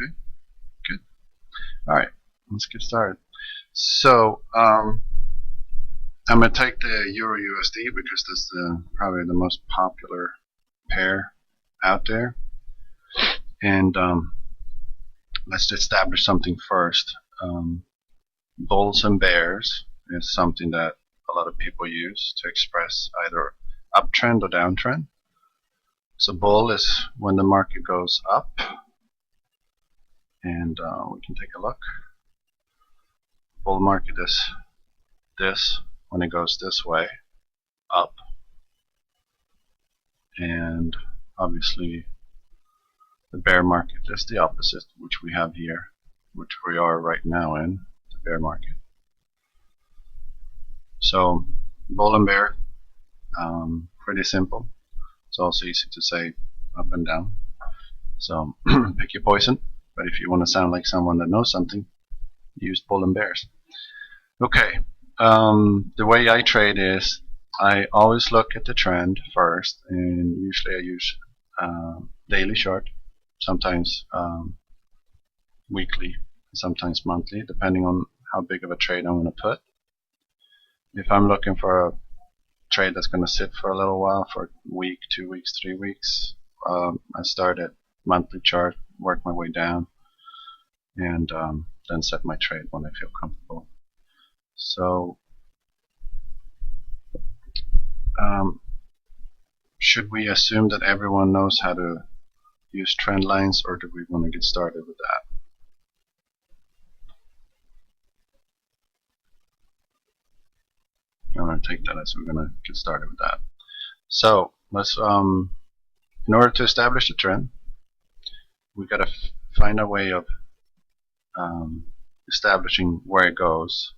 Okay, good. All right, let's get started. So I'm gonna take the Euro USD because that's probably the most popular pair out there, and let's establish something first. Bulls and bears is something that a lot of people use to express either uptrend or downtrend. So bull is when the market goes up, and we can take a look. Bull market is this when it goes this way, up, and obviously the bear market is the opposite, which we have here, which we are right now in the bear market. So bull and bear, pretty simple. It's also easy to say up and down. So pick your poison, but if you want to sound like someone that knows something, use bull and bears. Okay, the way I trade is I always look at the trend first, and usually I use daily chart, sometimes weekly, sometimes monthly, depending on how big of a trade I'm going to put. If I'm looking for a trade that's going to sit for a little while, for a week, 2 weeks, 3 weeks, I start at monthly chart, work my way down, and then set my trade when I feel comfortable. So should we assume that everyone knows how to use trend lines, or do we want to get started with that? I'm going to take that as we're going to get started with that. So let's, in order to establish the trend, we've got to find a way of establishing where it goes.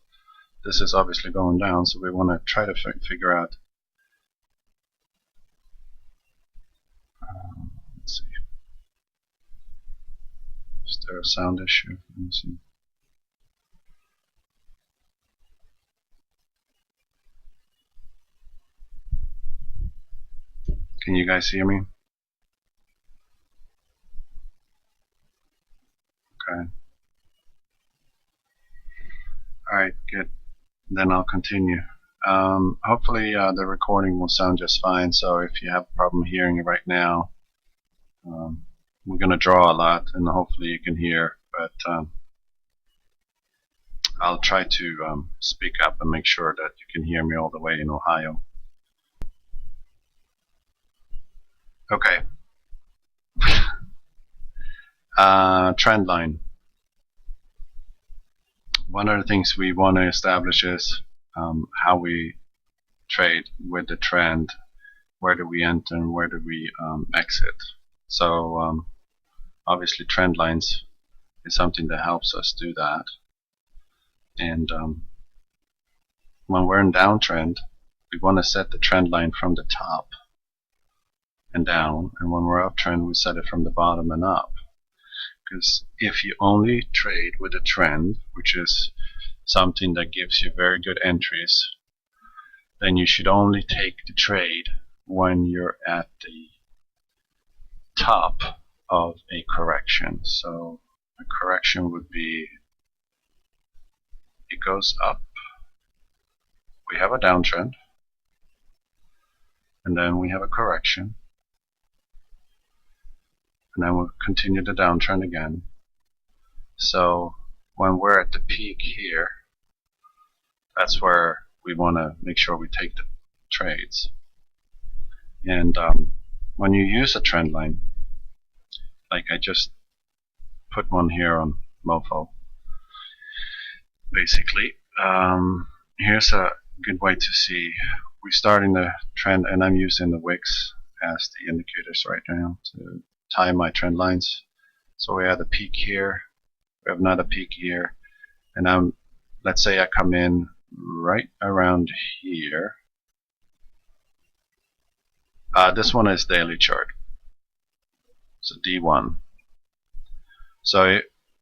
This is obviously going down, so we want to try to figure out. Let's see. Is there a sound issue? Let me see. Can you guys hear me? Okay. Alright, good. Then I'll continue. Hopefully the recording will sound just fine, so if you have a problem hearing it right now, we're going to draw a lot, and hopefully you can hear, but I'll try to speak up and make sure that you can hear me all the way in Ohio. Okay. Trend line. One of the things we want to establish is how we trade with the trend. Where do we enter and where do we exit? So obviously trend lines is something that helps us do that. And when we're in downtrend, we want to set the trend line from the top and down, and when we're uptrend, we set it from the bottom and up. Because if you only trade with a trend, which is something that gives you very good entries, then you should only take the trade when you're at the top of a correction. So a correction would be, it goes up, we have a downtrend, and then we have a correction, and then we'll continue the downtrend again. So when we're at the peak here, that's where we want to make sure we take the trades. And when you use a trend line, like I just put one here on Mofo, basically, here's a good way to see. We're starting the trend, and I'm using the wicks as the indicators right now to tie my trend lines. So we have a peak here, we have another peak here, and let's say I come in right around here. This one is daily chart, so D1. So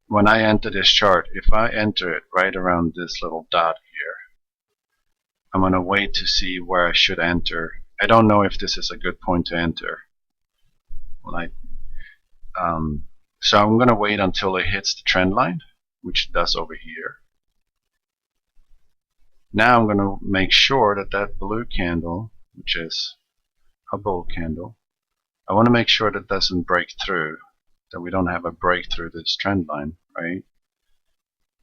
when I enter this chart, if I enter it right around this little dot here, I'm going to wait to see where I should enter. I don't know if this is a good point to enter. Like, So I'm going to wait until it hits the trend line, which it does over here. Now I'm going to make sure that that blue candle, which is a bull candle, I want to make sure that doesn't break through, that we don't have a breakthrough this trend line, right?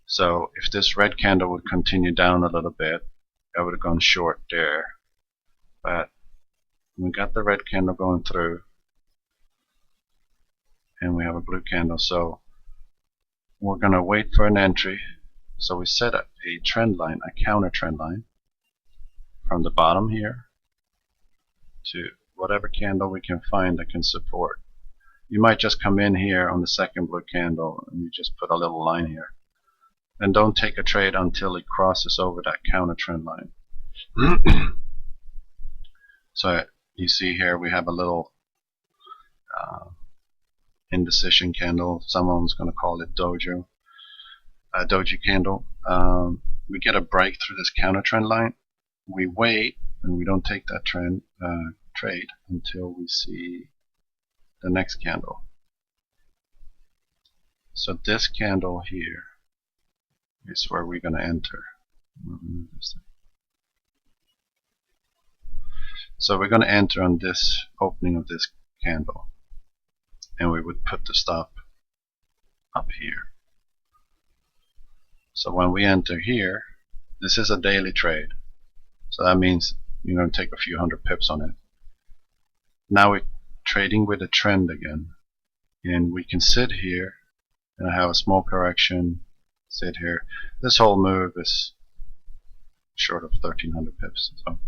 So if this red candle would continue down a little bit, I would have gone short there. But we got the red candle going through, and we have a blue candle, so we're going to wait for an entry. So we set up a trend line, a counter trend line, from the bottom here to whatever candle we can find that can support. You might just come in here on the second blue candle and you just put a little line here. And don't take a trade until it crosses over that counter trend line. So you see here we have a little indecision candle. Someone's going to call it doji candle. We get a break through this counter trend line. We wait and we don't take that trade until we see the next candle. So this candle here is where we're going to enter. So we're going to enter on this opening of this candle, and we would put the stop up here. So when we enter here, this is a daily trade, so that means you're going to take a few hundred pips on it. Now we're trading with a trend again, and we can sit here and have a small correction, sit here. This whole move is short of 1300 pips. So,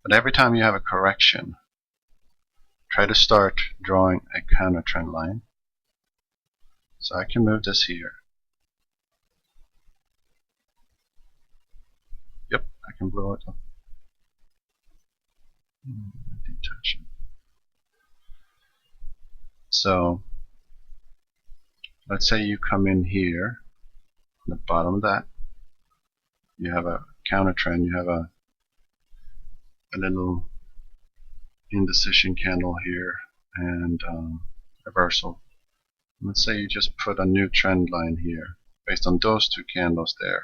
but every time you have a correction, try to start drawing a counter trend line. So I can move this here. Yep, I can blow it up. Detach it. So let's say you come in here, on the bottom of that, you have a counter trend, you have a little indecision candle here, and reversal. Let's say you just put a new trend line here. Based on those two candles there,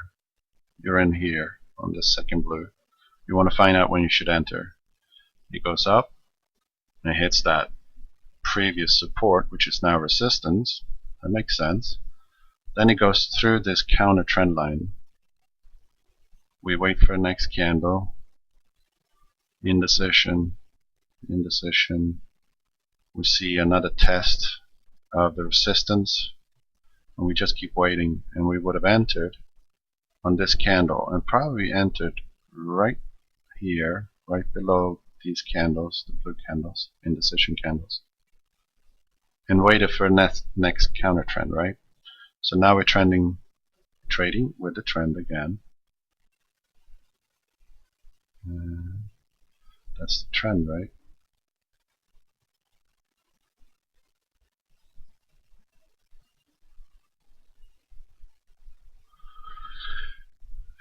you're in here on this second blue. You want to find out when you should enter. It goes up and it hits that previous support, which is now resistance. That makes sense. Then it goes through this counter trend line. We wait for the next candle. Indecision. We see another test of the resistance, and we just keep waiting, and we would have entered on this candle and probably entered right here, right below these candles, the blue candles, indecision candles, and waited for next counter trend, right? So now we're trading with the trend again. That's the trend, right?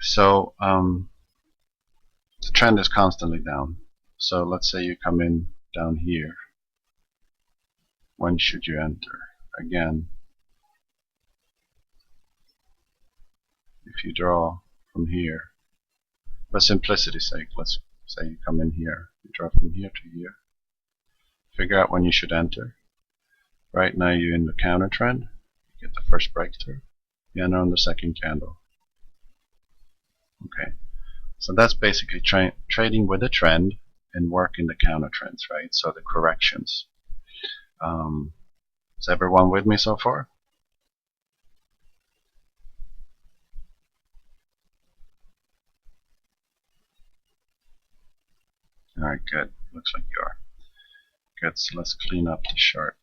So the trend is constantly down. So let's say you come in down here. When should you enter? Again, if you draw from here, for simplicity's sake, let's say you come in here, you draw from here to here, figure out when you should enter. Right now you're in the counter trend, you get the first breakthrough, you enter on the second candle. Okay, so that's basically trading with a trend and working the counter trends, right? So the corrections. Is everyone with me so far? Alright, good. Looks like you are. Good, so let's clean up the chart.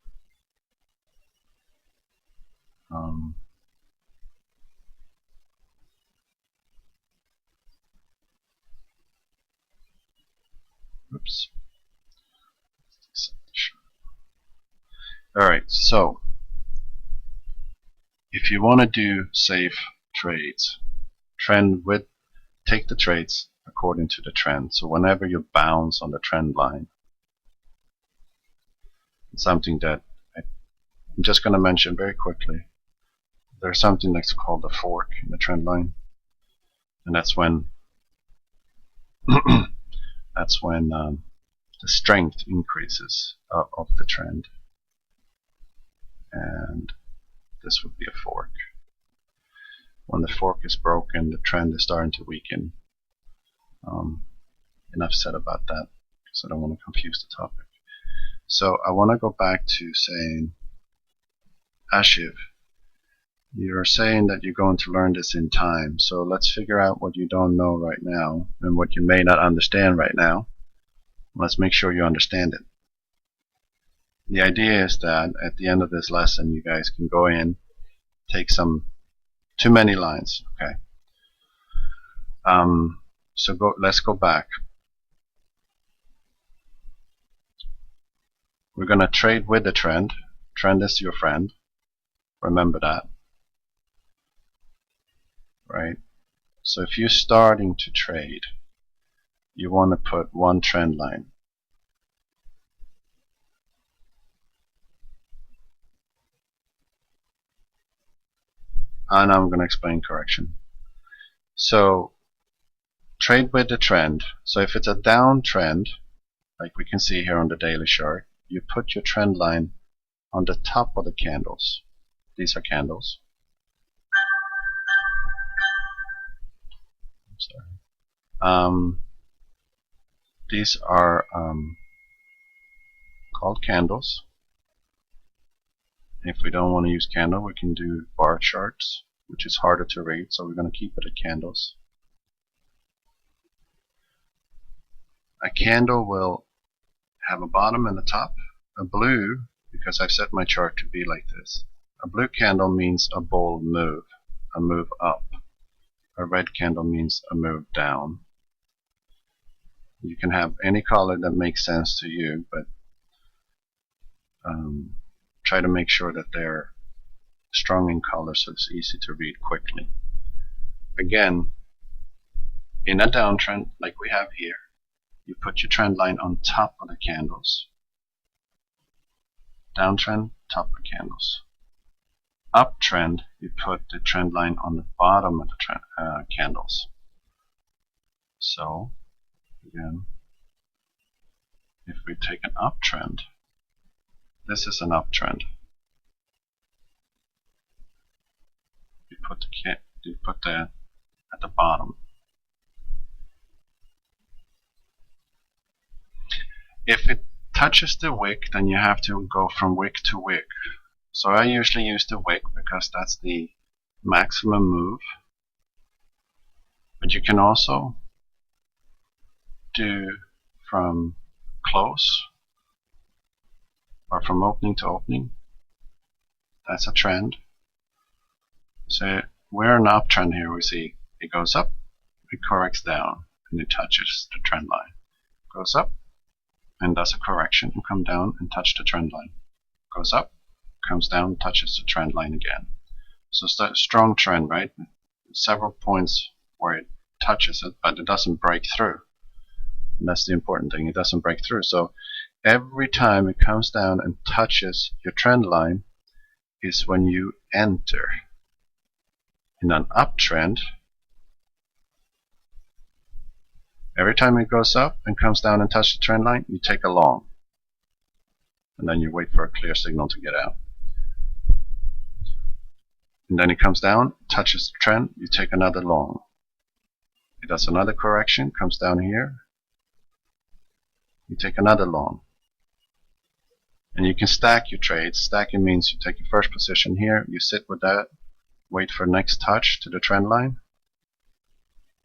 Oops. Alright, so if you want to do safe trades, take the trades according to the trend. So whenever you bounce on the trend line, it's something that I'm just going to mention very quickly, there's something that's called a fork in the trend line, and that's when that's when the strength increases of the trend, and this would be a fork. When the fork is broken, the trend is starting to weaken. Enough said about that, because I don't want to confuse the topic. So I want to go back to saying, Ashiv, you're saying that you're going to learn this in time. So let's figure out what you don't know right now and what you may not understand right now. Let's make sure you understand it. The idea is that at the end of this lesson, you guys can go in, take too many lines, okay? So let's go back. We're going to trade with the trend. Trend is your friend. Remember that, right? So if you're starting to trade, you want to put one trend line. And I'm going to explain correction. So trade with the trend. So if it's a downtrend, like we can see here on the daily chart, you put your trend line on the top of the candles. These are candles. Sorry. These are called candles. If we don't want to use candle, we can do bar charts, which is harder to read, so we're going to keep it at candles. A candle will have a bottom and a top. A blue, because I've set my chart to be like this, a blue candle means a bold move, a move up. A red candle means a move down. You can have any color that makes sense to you, but try to make sure that they're strong in color so it's easy to read quickly. Again, in a downtrend like we have here, you put your trend line on top of the candles. Downtrend, top of candles. Uptrend, you put the trend line on the bottom of the candles. So, again, if we take an uptrend, this is an uptrend. You put the at the bottom. If it touches the wick, then you have to go from wick to wick. So I usually use the wick because that's the maximum move. But you can also do from close or from opening to opening. That's a trend. So we're in an uptrend here. We see it goes up, it corrects down, and it touches the trend line. Goes up and does a correction and come down and touch the trend line. Goes up, comes down, touches the trend line again. So it's a strong trend, right? Several points where it touches it, but it doesn't break through. And that's the important thing, it doesn't break through. So every time it comes down and touches your trend line is when you enter. In an uptrend, every time it goes up and comes down and touches the trend line, you take a long. And then you wait for a clear signal to get out. And then it comes down, touches the trend, you take another long. It does another correction, comes down here, you take another long. And you can stack your trades. Stacking means you take your first position here, you sit with that, wait for next touch to the trend line,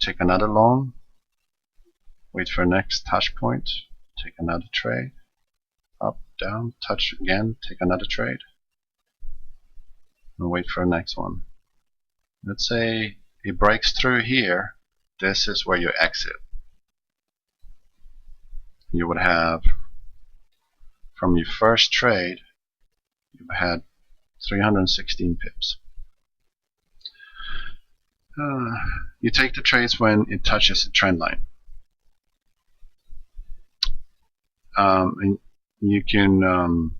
take another long, wait for next touch point, take another trade, up, down, touch again, take another trade, and wait for the next one. Let's say it breaks through here, this is where you exit. You would have, from your first trade, you've had 316 pips. You take the trades when it touches the trend line. And you can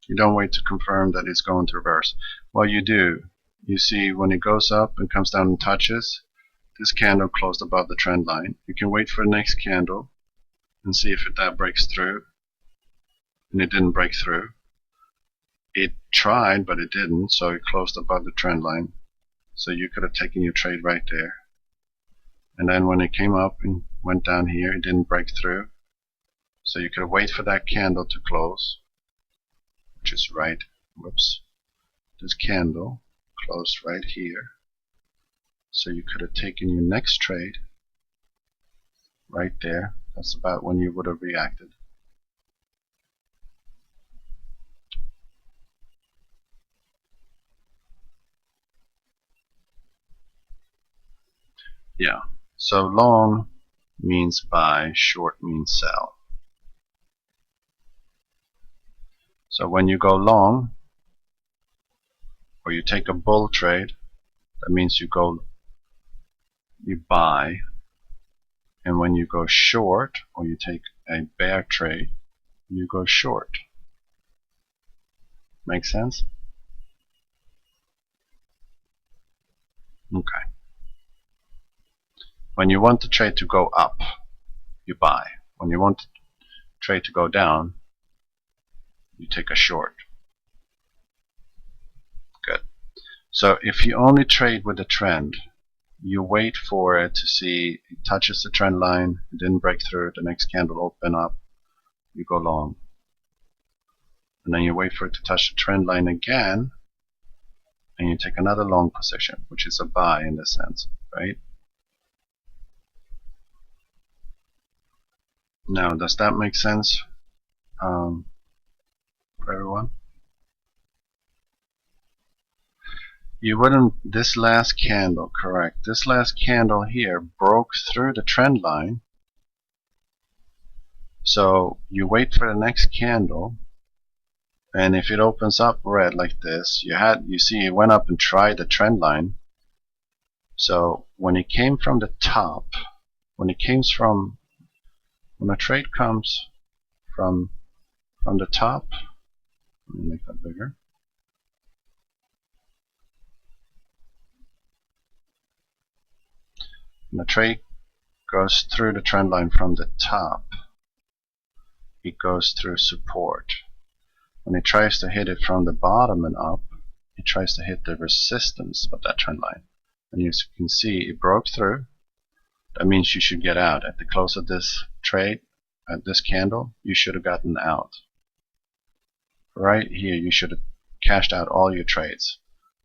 You don't wait to confirm that it's going to reverse. Well, you do. You see when it goes up and comes down and touches, this candle closed above the trend line. You can wait for the next candle and see if that breaks through. And it didn't break through. It tried, but it didn't, so it closed above the trend line. So you could have taken your trade right there. And then when it came up and went down here, it didn't break through. So you could wait for that candle to close, which is right, whoops, this candle closed right here. So you could have taken your next trade right there. That's about when you would have reacted. Yeah, so long means buy, short means sell. So when you go long, or you take a bull trade, that means you buy. And when you go short, or you take a bear trade, you go short. Make sense? Okay. When you want the trade to go up, you buy. When you want the trade to go down, you take a short. Good. So if you only trade with the trend, you wait for it to see it touches the trend line, it didn't break through, the next candle open up, you go long. And then you wait for it to touch the trend line again, and you take another long position, which is a buy in this sense, right? Now, does that make sense for everyone? You wouldn't, this last candle, correct, this last candle here broke through the trend line. So you wait for the next candle, and if it opens up red like this, you see it went up and tried the trend line. So when it came from the top, when a trade comes from the top, let me make that bigger. When the trade goes through the trend line from the top, it goes through support. When it tries to hit it from the bottom and up, it tries to hit the resistance of that trend line. And you can see it broke through. That means you should get out. At the close of this trade, at this candle, you should have gotten out. Right here, you should have cashed out all your trades.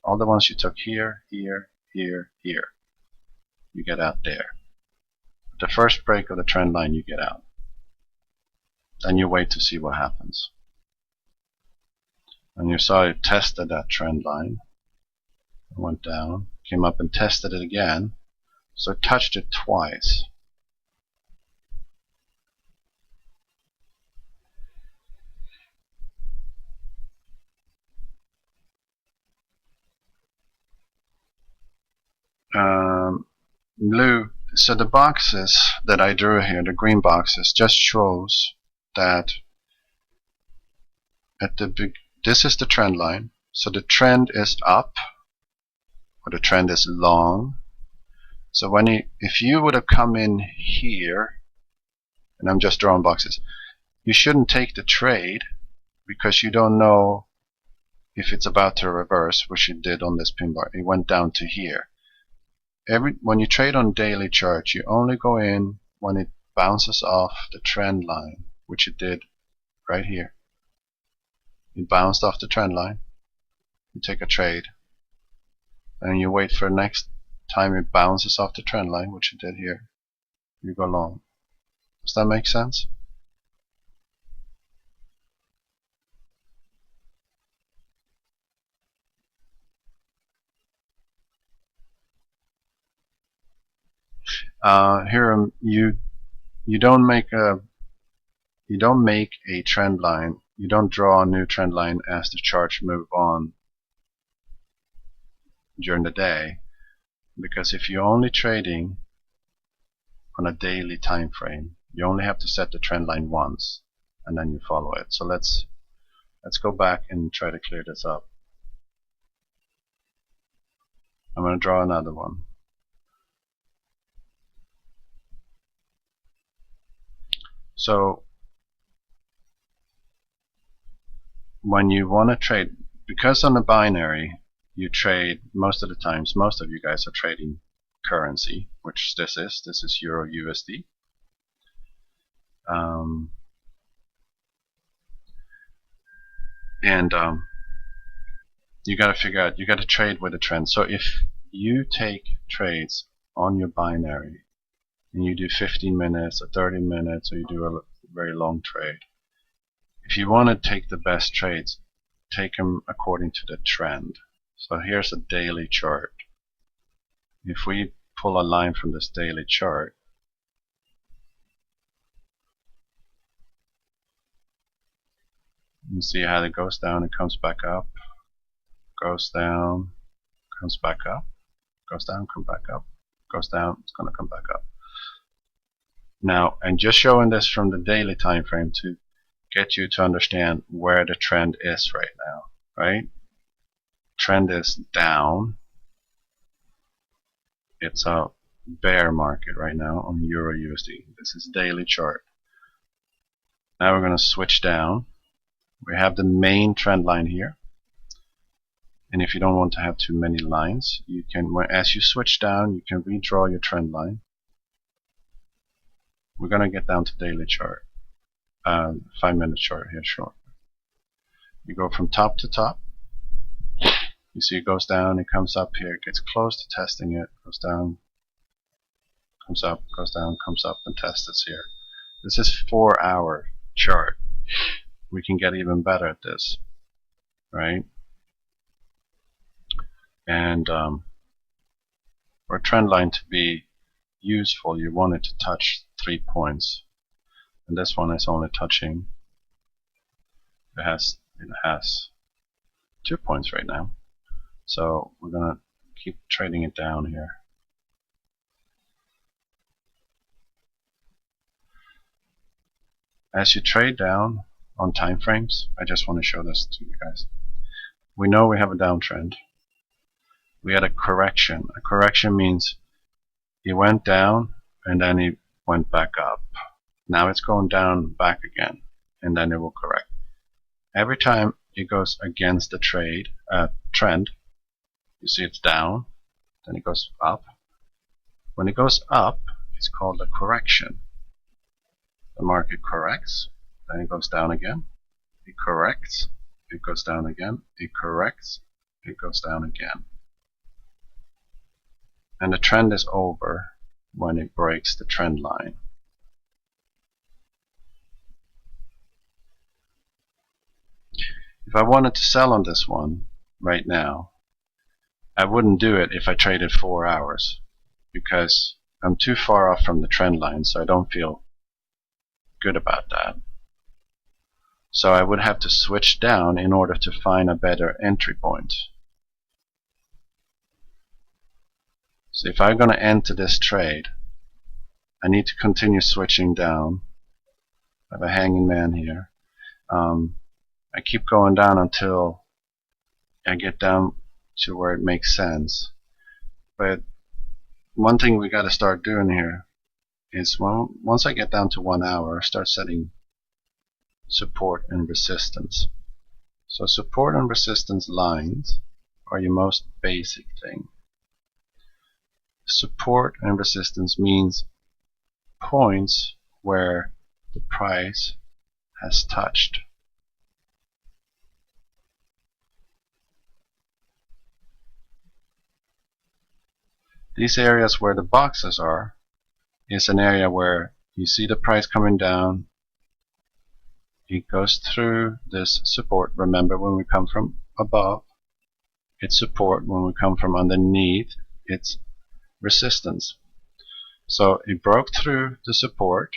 All the ones you took here, here, here, here. You get out there. The first break of the trend line, you get out. Then you wait to see what happens. And you saw it tested that trend line. It went down, came up and tested it again. So it touched it twice. Blue. So the boxes that I drew here, the green boxes, just shows that this is the trend line. So the trend is up, or the trend is long. So if you would have come in here, and I'm just drawing boxes, you shouldn't take the trade because you don't know if it's about to reverse, which it did on this pin bar. It went down to here. When you trade on daily charts, you only go in when it bounces off the trend line, which it did right here. It bounced off the trend line. You take a trade, and you wait for the next time it bounces off the trend line, which it did here. You go long. Does that make sense? Here you don't make a trend line. You don't draw a new trend line as the charts move on during the day, because if you're only trading on a daily time frame, you only have to set the trend line once, and then you follow it. So let's Let's go back and try to clear this up. I'm going to draw another one. So when you want to trade, because on the binary you trade most of the times, most of you guys are trading currency, which this is Euro USD. You got to figure out, you got to trade with a trend. So if you take trades on your binary and you do 15 minutes or 30 minutes, or you do a very long trade, if you want to take the best trades, take them according to the trend. So here's a daily chart. If we pull a line from this daily chart, you see how it goes down, it comes back up, goes down, comes back up, goes down, come back up, goes down, it's going to come back up. Now, and just showing this from the daily time frame to get you to understand where the trend is right now, right? Trend is down. It's a bear market right now on Euro USD. This is daily chart. Now we're going to switch down. We have the main trend line here. And if you don't want to have too many lines, you can, as you switch down, you can redraw your trend line. We're going to get down to daily chart, 5-minute chart here short. You go from top to top. You see it goes down, it comes up here, it gets close to testing it, goes down, comes up, goes down, comes up, and tests it here. This is 4-hour chart. We can get even better at this, right? And for a trend line to be useful, you want it to touch 3 points, and this one is only touching. It has 2 points right now, so we're gonna keep trading it down here. As you trade down on time frames, I just want to show this to you guys. We know we have a downtrend. We had a correction. A correction means it went down and then it went back up. Now it's going down back again, and then it will correct. Every time it goes against the trend, you see it's down, then it goes up. When it goes up, it's called a correction. The market corrects, then it goes down again. It corrects, it goes down again. It corrects, it goes down again. And the trend is over when it breaks the trend line. If I wanted to sell on this one right now, I wouldn't do it if I traded 4 hours, because I'm too far off from the trend line, so I don't feel good about that. So I would have to switch down in order to find a better entry point. So if I'm going to enter this trade, I need to continue switching down. I have a hanging man here. I keep going down until I get down to where it makes sense. But one thing we got to start doing here is, once I get down to 1 hour, I start setting support and resistance. So support and resistance lines are your most basic thing. Support and resistance means points where the price has touched. These areas where the boxes are is an area where you see the price coming down. It goes through this support. Remember, when we come from above, it's support. When we come from underneath, it's resistance. So it broke through the support.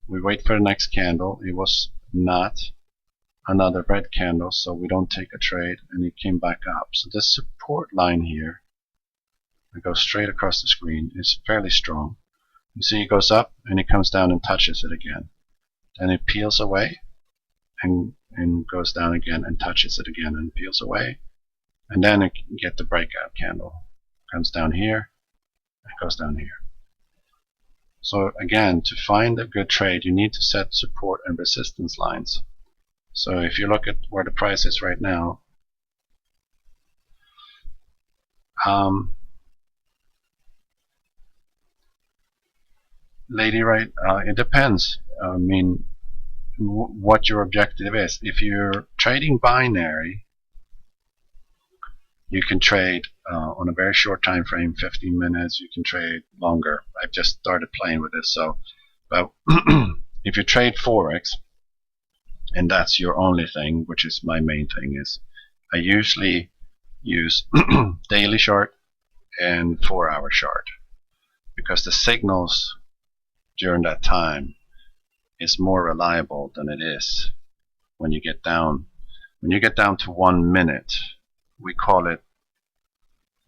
We wait for the next candle. It was not another red candle, so we don't take a trade, and it came back up. So this support line here, it goes straight across the screen, is fairly strong. You see it goes up and it comes down and touches it again. Then it peels away and and goes down again and touches it again and peels away. And then it can get the breakout candle. Comes down here and goes down here. So again, to find a good trade, you need to set support and resistance lines. So if you look at where the price is right now, lady, right? It depends. I mean, what your objective is. If you're trading binary, you can trade on a very short time frame, 15 minutes. You can trade longer. I've just started playing with this. So, but if you trade Forex, and that's your only thing, which is my main thing, is I usually use daily chart and 4-hour chart, because the signals during that time is more reliable than it is when you get down. When you get down to 1 minute, we call it,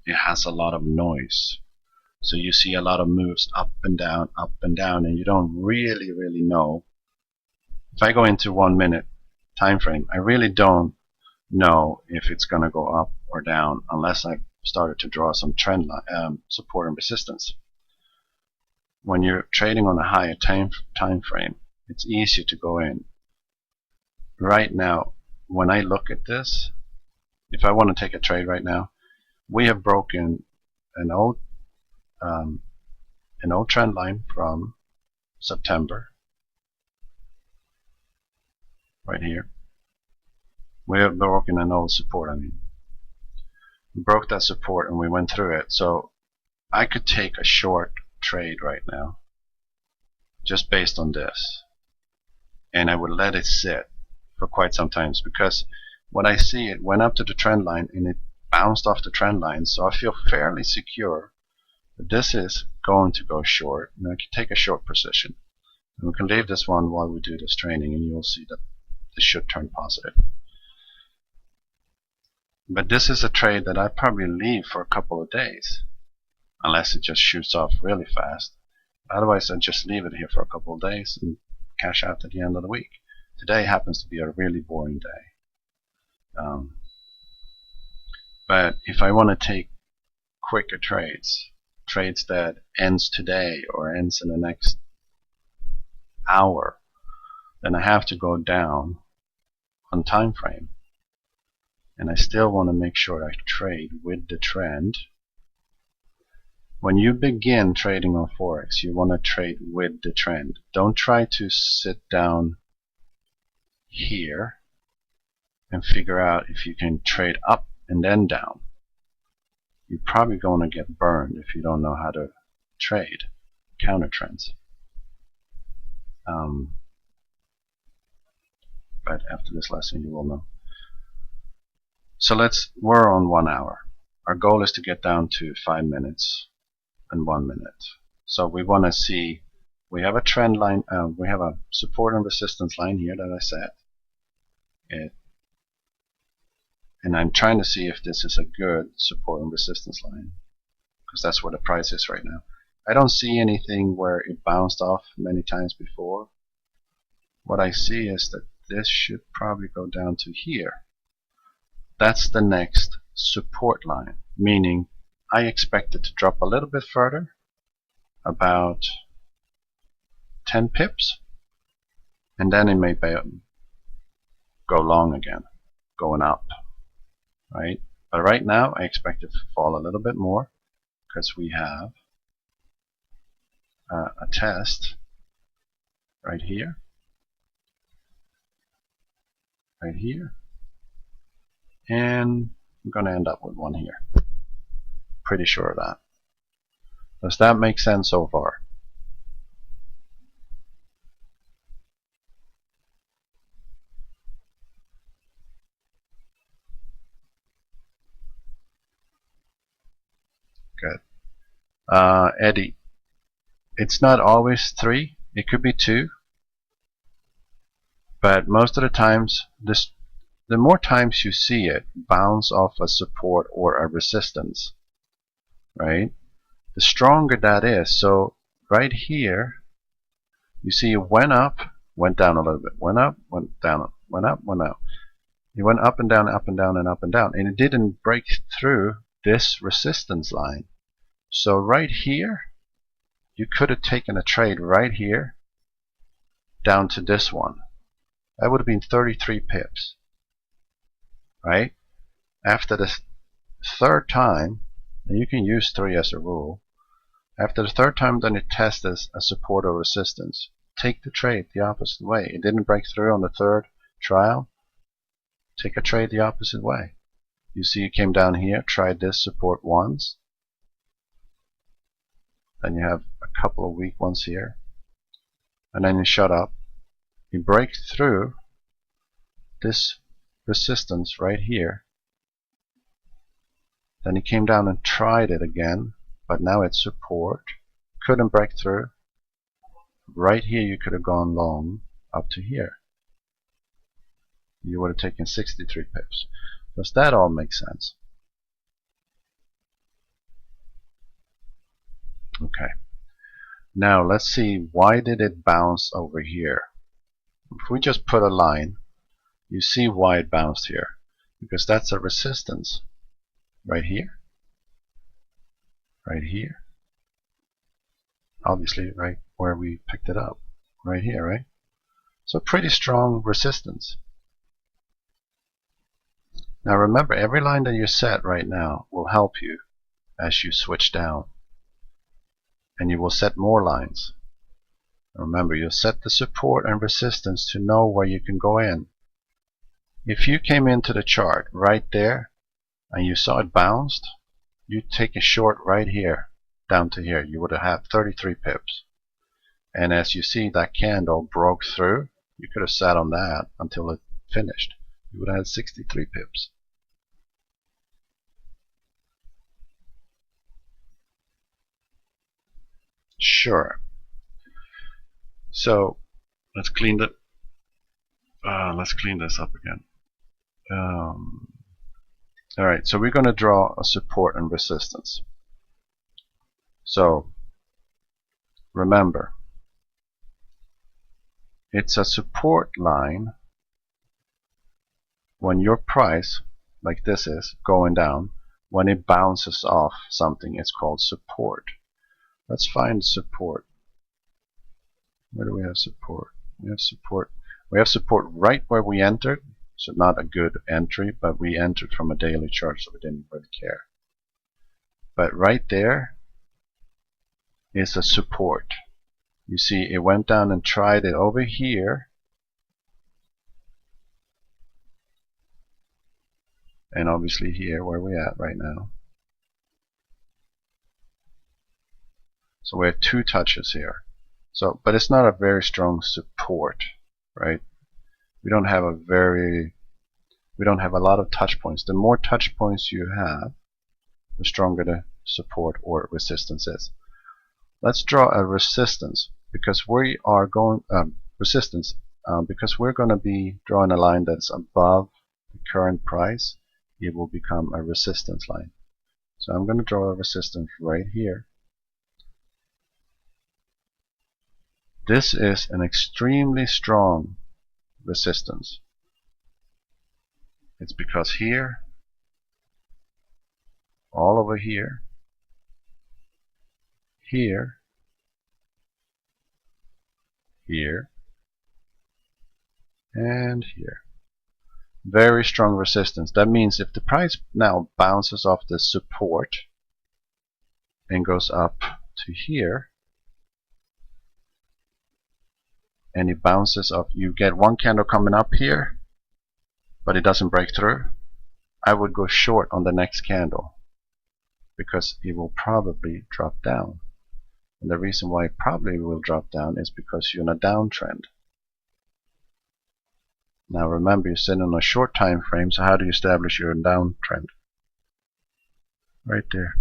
it has a lot of noise. So you see a lot of moves up and down, and you don't really know. If I go into 1 minute time frame, I really don't know if it's going to go up or down unless I've started to draw some trend line, support and resistance. When you're trading on a higher time frame, it's easier to go in. Right now, when I look at this, if I want to take a trade right now, we have broken an old trend line from September, right here. We have broken an old support. I mean, we broke that support and we went through it. So I could take a short trade right now, just based on this, and I would let it sit for quite some time, because what I see, it went up to the trend line and it bounced off the trend line. So I feel fairly secure that this is going to go short, and I can take a short position. And we can leave this one while we do this training, and you'll see that this should turn positive. But this is a trade that I probably leave for a couple of days, unless it just shoots off really fast. Otherwise, I just leave it here for a couple of days and cash out at the end of the week. Today happens to be a really boring day. But if I want to take quicker trades that ends today or ends in the next hour, then I have to go down on time frame. And I still want to make sure I trade with the trend. When you begin trading on Forex, you want to trade with the trend. Don't try to sit down here and figure out if you can trade up and then down. You're probably going to get burned if you don't know how to trade counter trends. But after this lesson, you will know. So we're on 1 hour. Our goal is to get down to 5 minutes and 1 minute. So we want to see, we have a trend line, we have a support and resistance line here that I set. And I'm trying to see if this is a good support and resistance line, because that's where the price is right now. I don't see anything where it bounced off many times before. What I see is that this should probably go down to here. That's the next support line, meaning I expect it to drop a little bit further, about 10 pips, and then it may go long again, going up, right? But right now I expect it to fall a little bit more, because we have a test right here, and I'm going to end up with one here. Pretty sure of that. Does that make sense so far? Good. Eddie, it's not always 3, it could be 2, but most of the times, the more times you see it bounce off a support or a resistance, right, the stronger that is. So right here, you see it went up, went down a little bit, went up, went down went up, went up. It went up and down, up and down, and up and down, and it didn't break through this resistance line. So right here, you could have taken a trade right here down to this one. That would have been 33 pips, right? After the third time, and you can use 3 as a rule, after the third time then it tests as a support or resistance, take the trade the opposite way. It didn't break through on the third trial, take a trade the opposite way. You see it came down here, tried this support once, then you have a couple of weak ones here, and then you shut up. You break through this resistance right here, then he came down and tried it again, but now it's support, couldn't break through. Right here you could have gone long up to here. You would have taken 63 pips. Does that all make sense? Okay. Now let's see, why did it bounce over here? If we just put a line, you see why it bounced here. Because that's a resistance. Right here. Right here. Obviously right where we picked it up. Right here, right? So pretty strong resistance. Now remember, every line that you set right now will help you as you switch down. And you will set more lines. Remember, you'll set the support and resistance to know where you can go in. If you came into the chart right there and you saw it bounced, you'd take a short right here down to here. You would have had 33 pips. And as you see, that candle broke through. You could have sat on that until it finished. You would have had 63 pips. Sure. So let's clean this up again. Alright, so we're going to draw a support and resistance. So remember, it's a support line when your price, like this is, going down. When it bounces off something, it's called support. Let's find support. Where do we have support? We have support. We have support right where we entered. So not a good entry, but we entered from a daily chart, so we didn't really care. But right there is a support. You see, it went down and tried it over here, and obviously here where we're at right now. So we have 2 touches here. So, but it's not a very strong support, right? We don't have a lot of touch points. The more touch points you have, the stronger the support or resistance is. Let's draw a resistance because we are going because we're going to be drawing a line that's above the current price. It will become a resistance line. So I'm going to draw a resistance right here. This is an extremely strong resistance. It's because here, all over here, here, here, and here. Very strong resistance. That means if the price now bounces off the support and goes up to here, and it bounces up, you get one candle coming up here, but it doesn't break through, I would go short on the next candle because it will probably drop down. And the reason why it probably will drop down is because you're in a downtrend. Now remember, you're sitting on a short time frame, so how do you establish you're in a downtrend? Right there.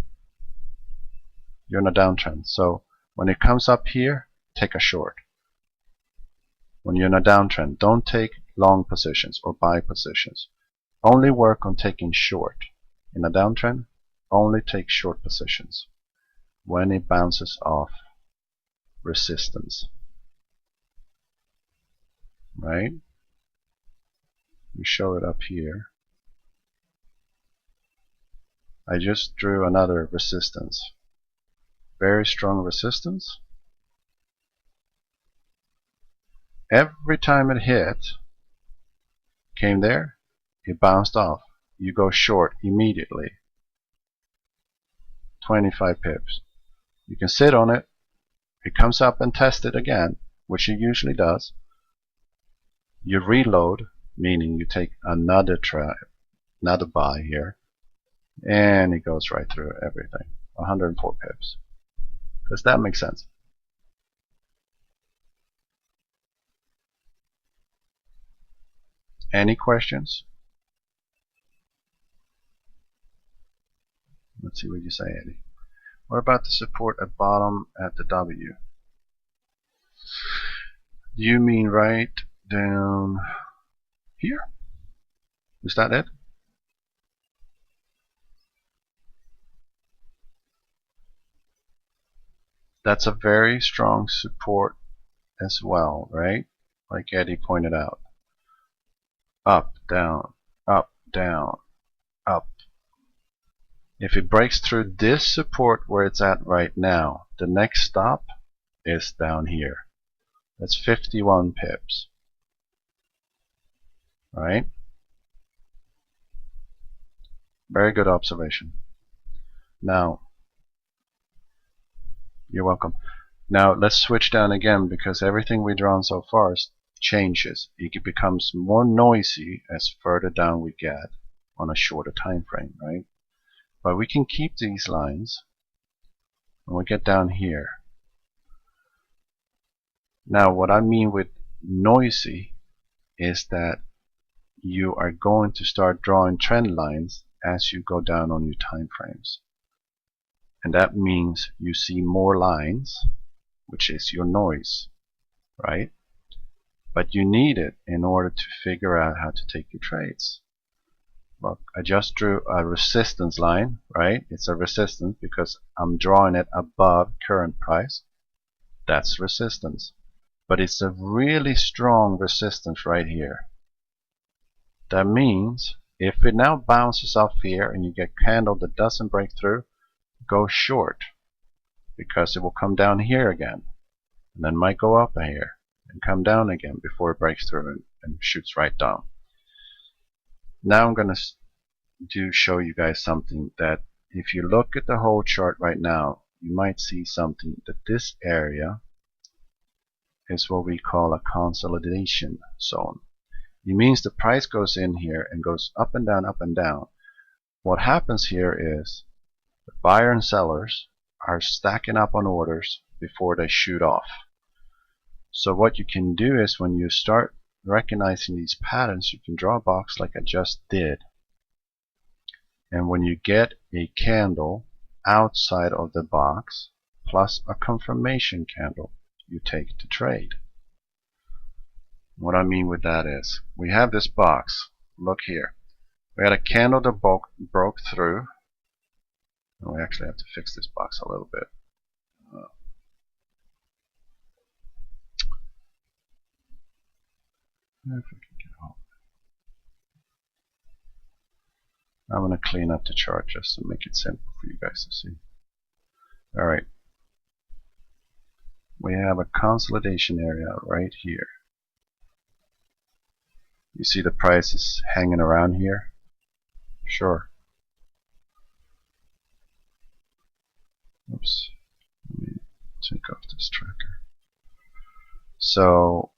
You're in a downtrend. So when it comes up here, take a short. When you're in a downtrend, don't take long positions or buy positions. Only work on taking short. In a downtrend, only take short positions when it bounces off resistance. Right? we show it up here. I just drew another resistance. Very strong resistance. Every time it hit, came there, it bounced off. You go short immediately. 25 pips. You can sit on it. It comes up and test it again, which it usually does. You reload, meaning you take another buy here, and it goes right through everything. 104 pips. Does that make sense? Any questions? Let's see what you say, Eddie. What about the support at bottom at the W? You mean right down here? Is that it? That's a very strong support as well, right? Like Eddie pointed out. Up, down, up, down, up. If it breaks through this support where it's at right now, the next stop is down here. That's 51 pips. Right? Very good observation. Now, you're welcome. Now let's switch down again, because everything we've drawn so far changes. It becomes more noisy as further down we get on a shorter time frame, right? But we can keep these lines when we get down here. Now what I mean with noisy is that you are going to start drawing trend lines as you go down on your time frames. And that means you see more lines, which is your noise, right? But you need it in order to figure out how to take your trades. Look, I just drew a resistance line, right? It's a resistance because I'm drawing it above current price. That's resistance. But it's a really strong resistance right here. That means if it now bounces off here and you get a candle that doesn't break through, go short, because it will come down here again and then might go up here and come down again before it breaks through and shoots right down. Now I'm going to show you guys something that if you look at the whole chart right now, you might see something that this area is what we call a consolidation zone. It means the price goes in here and goes up and down, up and down. What happens here is the buyer and sellers are stacking up on orders before they shoot off. So what you can do is when you start recognizing these patterns, you can draw a box like I just did. And when you get a candle outside of the box plus a confirmation candle, you take the trade. What I mean with that is we have this box. Look here. We had a candle that broke through. And we actually have to fix this box a little bit. If we can get home. I'm going to clean up the chart just to make it simple for you guys to see. Alright. We have a consolidation area right here. You see the price is hanging around here? Sure. Oops. Let me take off this tracker. So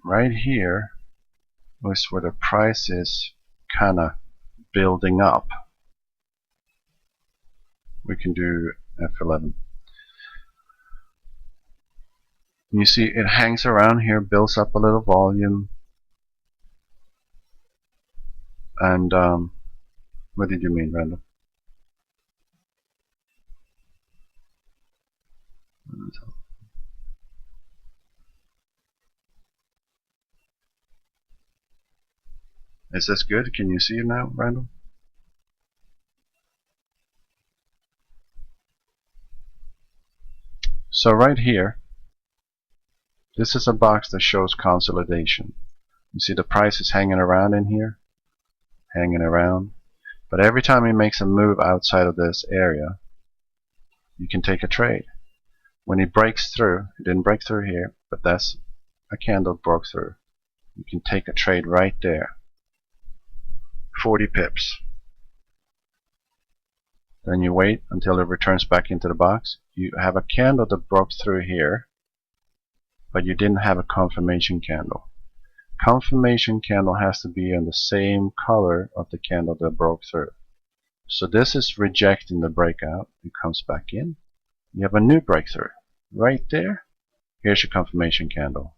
right here is where the price is kind of building up. We can do F11. You see it hangs around here, builds up a little volume, and what did you mean, Randall? Is this good? Can you see it now, Randall? So right here, this is a box that shows consolidation. You see the price is hanging around in here, hanging around. But every time he makes a move outside of this area, you can take a trade. When he breaks through, he didn't break through here, but that's a candle broke through. You can take a trade right there. 40 pips. Then you wait until it returns back into the box. You have a candle that broke through here, but you didn't have a confirmation candle. Confirmation candle has to be in the same color of the candle that broke through. So this is rejecting the breakout. It comes back in. You have a new breakthrough right there. Here's your confirmation candle.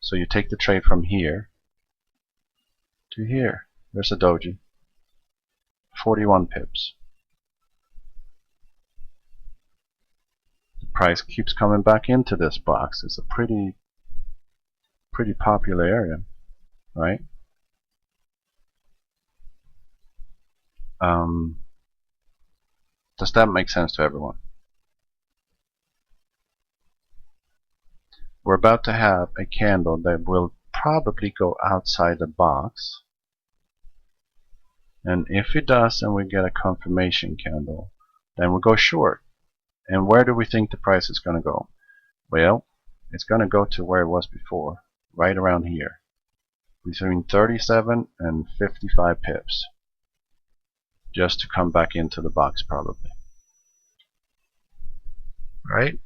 So you take the trade from here to here. There's a doji. 41 pips. The price keeps coming back into this box. It's a pretty popular area, right? Does that make sense to everyone? We're about to have a candle that will probably go outside the box, and if it does and we get a confirmation candle, then we'll go short. And where do we think the price is going to go? Well, it's going to go to where it was before, right around here, between 37 and 55 pips, just to come back into the box probably. Right?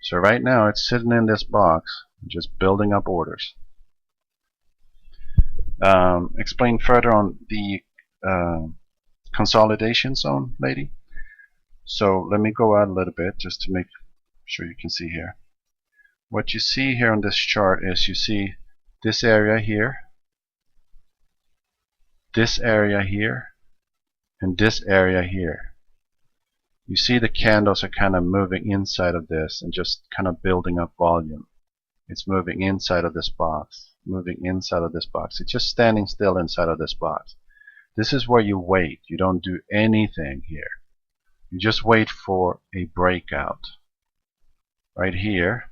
So right now it's sitting in this box, just building up orders. Explain further on the consolidation zone, lady. So let me go out a little bit just to make sure you can see here. What you see here on this chart is you see this area here, this area here, and this area here. You see the candles are kind of moving inside of this and just kind of building up volume. It's moving inside of this box, moving inside of this box. It's just standing still inside of this box. This is where you wait. You don't do anything here. You just wait for a breakout. Right here,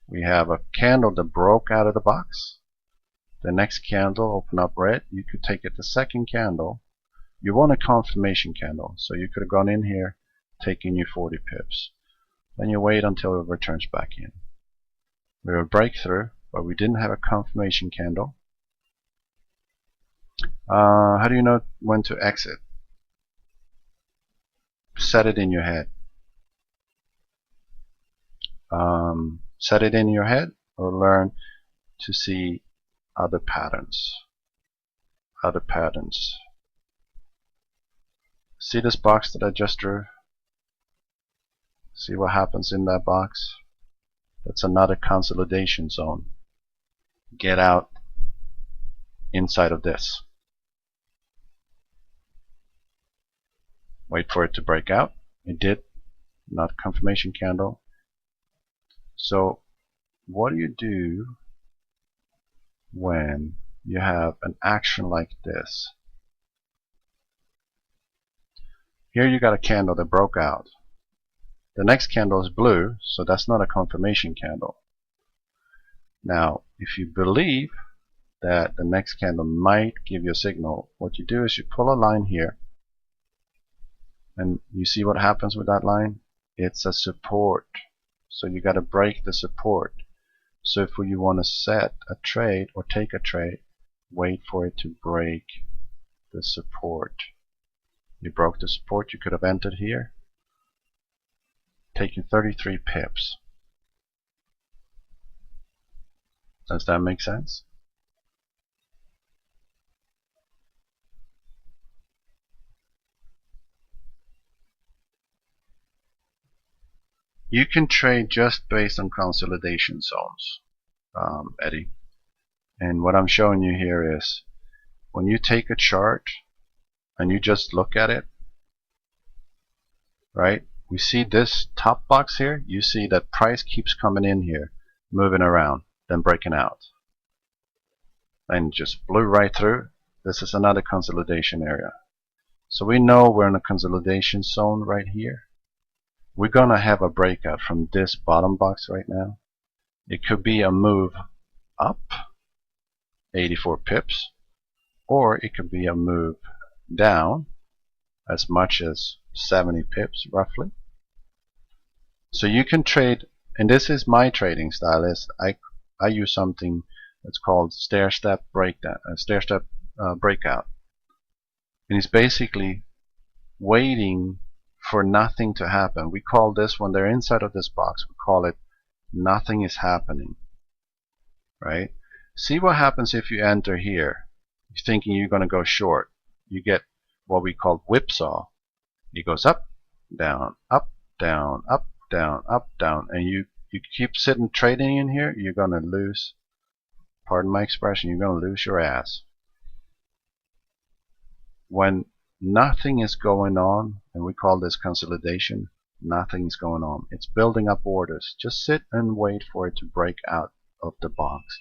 we have a candle that broke out of the box. The next candle opened up red. You could take it the second candle. You want a confirmation candle, so you could have gone in here, taking you 40 pips. Then you wait until it returns back in. We have a breakthrough, but we didn't have a confirmation candle. How do you know when to exit? Set it in your head. Set it in your head, or learn to see other patterns. Other patterns. See this box that I just drew? See what happens in that box? That's another consolidation zone. Get out inside of this. Wait for it to break out. It did. Not a confirmation candle. So what do you do when you have an action like this? Here you got a candle that broke out. The next candle is blue, so that's not a confirmation candle. Now, if you believe that the next candle might give you a signal, what you do is you pull a line here, and you see what happens with that line? It's a support. So you got to break the support. So if you want to set a trade or take a trade, wait for it to break the support. You broke the support, you could have entered here, taking 33 pips. Does that make sense? You can trade just based on consolidation zones, Eddie. And what I'm showing you here is when you take a chart and you just look at it, right? We see this top box here. You see that price keeps coming in here, moving around, then breaking out. And just blew right through. This is another consolidation area. So we know we're in a consolidation zone right here. We're going to have a breakout from this bottom box right now. It could be a move up 84 pips, or it could be a move down as much as 70 pips roughly. So you can trade, and this is my trading style, is I use something that's called stair-step breakdown, breakout, and it's basically waiting for nothing to happen. We call this, when they're inside of this box, we call it nothing is happening, right? See what happens if you enter here. You're thinking you're going to go short. You get what we call whipsaw. It goes up, down, up, down, up, down, up, down, and you keep sitting trading in here, you're going to lose, pardon my expression, you're going to lose your ass. When nothing is going on, and we call this consolidation, nothing's going on. It's building up orders. Just sit and wait for it to break out of the box.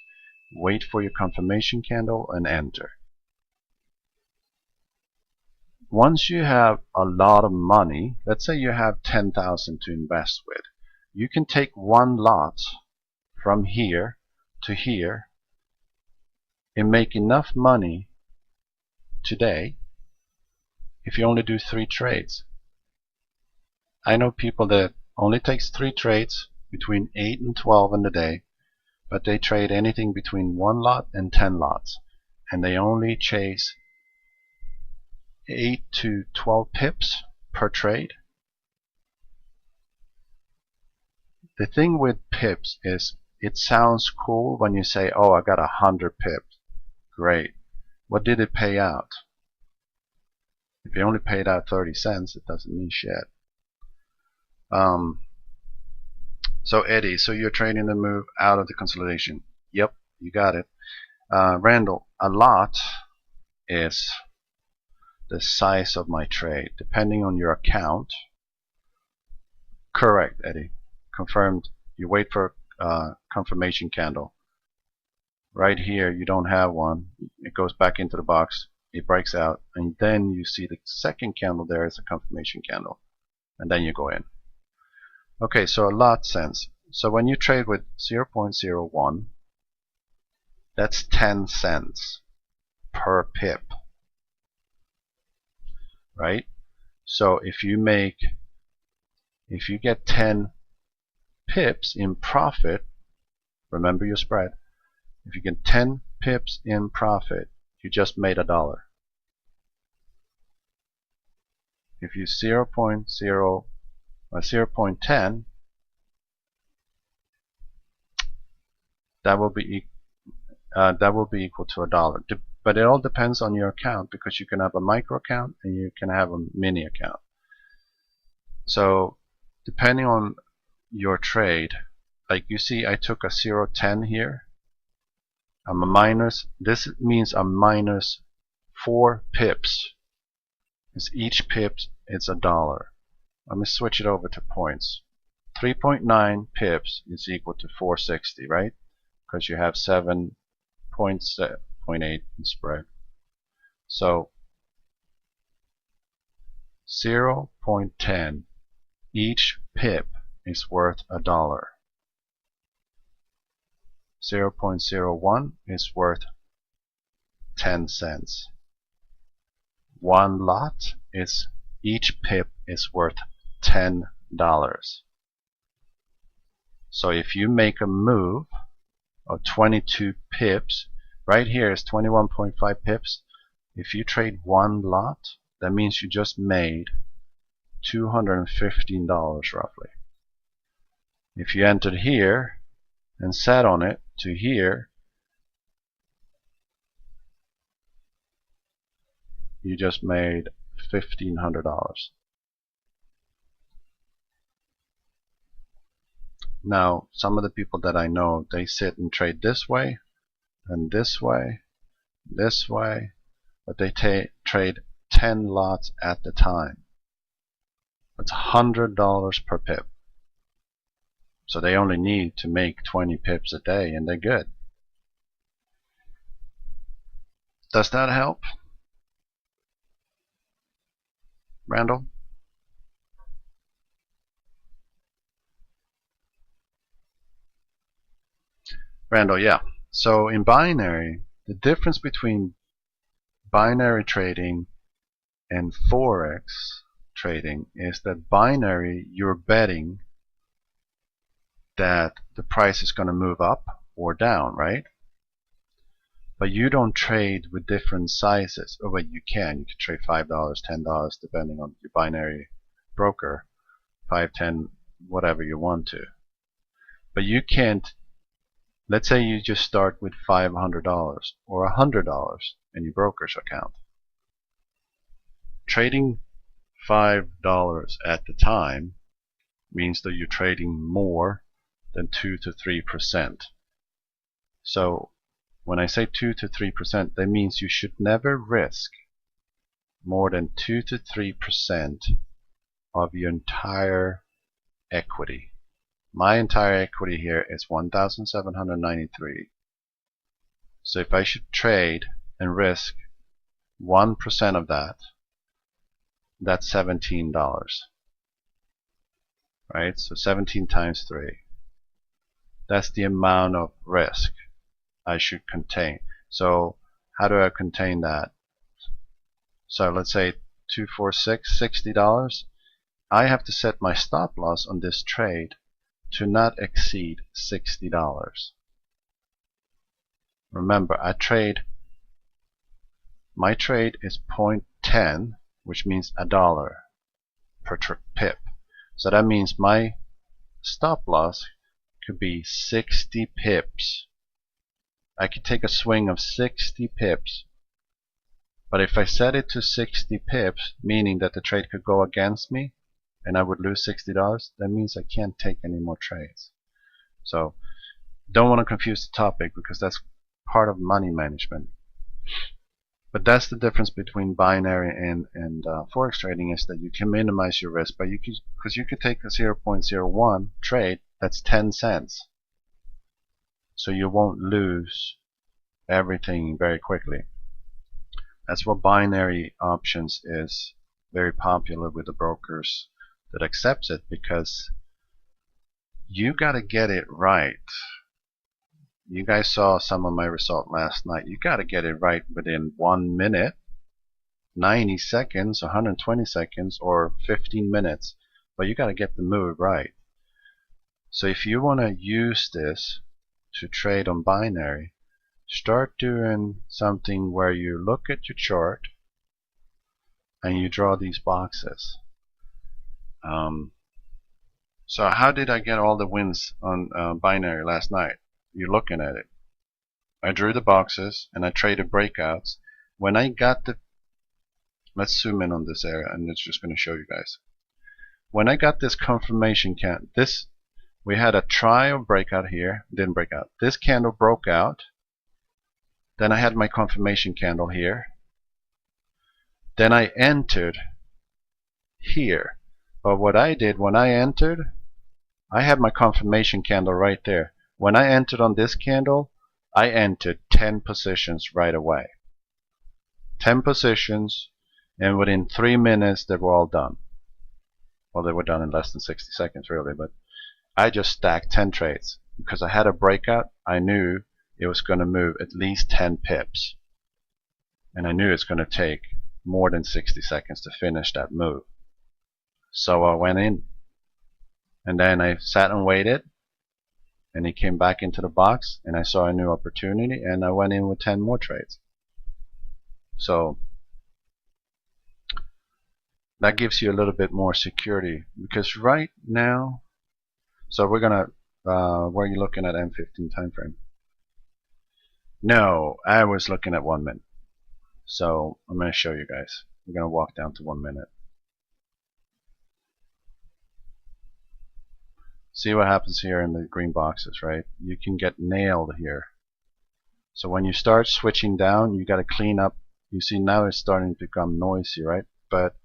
Wait for your confirmation candle and enter. Once you have a lot of money, let's say you have 10,000 to invest with, you can take one lot from here to here and make enough money today if you only do 3 trades. I know people that only takes 3 trades between 8 and 12 in the day, but they trade anything between 1 lot and 10 lots, and they only chase 8 to 12 pips per trade. The thing with pips is it sounds cool when you say, oh, I got 100 pips. Great. What did it pay out? If you only paid out 30 cents, it doesn't mean shit. So Eddie, so you're trading the move out of the consolidation. Yep, you got it. Randall, a lot is the size of my trade, depending on your account. Correct, Eddie. Confirmed. You wait for confirmation candle. Right here, you don't have one. It goes back into the box. It breaks out, and then you see the second candle there is a confirmation candle, and then you go in. Okay, so a lot sense. So when you trade with 0.01, that's 10 cents per pip, right? So if you get 10 pips in profit, remember your spread. If you get 10 pips in profit, you just made $1. If you 0.0 or 0.10, that will be equal to $1. But it all depends on your account, because you can have a micro account and you can have a mini account. So depending on your trade, like you see, I took a 0.10 here. I'm a minus. This means I'm minus 4 pips. Because each pip is $1. Let me switch it over to points. 3.9 pips is equal to 460, right? Because you have 7.8 in spread. So 0.10, each pip is worth $1. 0.01 is worth 10 cents. One lot is, each pip is worth $10. So if you make a move of 22 pips, right here is 21.5 pips. If you trade one lot, that means you just made $215 roughly. If you entered here and sat on it to here, you just made $1,500. Now, some of the people that I know, they sit and trade this way and this way, but they trade 10 lots at the time. That's $100 per pip. So they only need to make 20 pips a day and they're good. Does that help, Randall? Randall, yeah. So in binary, the difference between binary trading and Forex trading is that binary, you're betting that the price is going to move up or down, right? But you don't trade with different sizes. Oh, wait, you can trade $5, $10, depending on your binary broker, 5, 10, whatever you want to. But you can't, let's say you just start with $500 or $100 in your broker's account. Trading $5 at the time means that you're trading more than 2 to 3%. So when I say 2 to 3%, that means you should never risk more than 2 to 3% of your entire equity. My entire equity here is 1,793. So if I should trade and risk 1% of that, that's $17. Right? So 17 times 3. That's the amount of risk I should contain. So how do I contain that? So let's say 246, $60. I have to set my stop loss on this trade to not exceed $60. Remember, my trade is 0.10, which means $1 per pip. So that means my stop loss could be 60 pips. I could take a swing of 60 pips. But if I set it to 60 pips, meaning that the trade could go against me and I would lose $60, that means I can't take any more trades. So don't want to confuse the topic because that's part of money management. But that's the difference between binary and Forex trading, is that you can minimize your risk, but because you could take a 0.01 trade, that's 10 cents. So you won't lose everything very quickly. That's what binary options is very popular with the brokers that accepts it, because you got to get it right. You guys saw some of my result last night. You got to get it right within 1 minute, 90 seconds, 120 seconds, or 15 minutes. But you got to get the move right. So if you want to use this to trade on binary, start doing something where you look at your chart and you draw these boxes. So how did I get all the wins on binary last night? You're looking at it. I drew the boxes and I traded breakouts. When I got the, let's zoom in on this area and it's just going to show you guys. When I got this confirmation candle, we had a trial breakout here, didn't break out. This candle broke out. Then I had my confirmation candle here. Then I entered here. But what I did when I entered, I had my confirmation candle right there. When I entered on this candle, I entered 10 positions right away. 10 positions, and within 3 minutes they were all done. Well, they were done in less than 60 seconds really, but I just stacked 10 trades. Because I had a breakout, I knew it was going to move at least 10 pips. And I knew it's going to take more than 60 seconds to finish that move. So I went in, and then I sat and waited, and he came back into the box, and I saw a new opportunity, and I went in with 10 more trades. So that gives you a little bit more security, because right now, so we're gonna, where are you looking at M15 time frame? No, I was looking at 1 minute. So I'm going to show you guys. We're going to walk down to 1 minute. See what happens here in the green boxes, right? You can get nailed here. So when you start switching down, you got to clean up. You see now it's starting to become noisy, right? But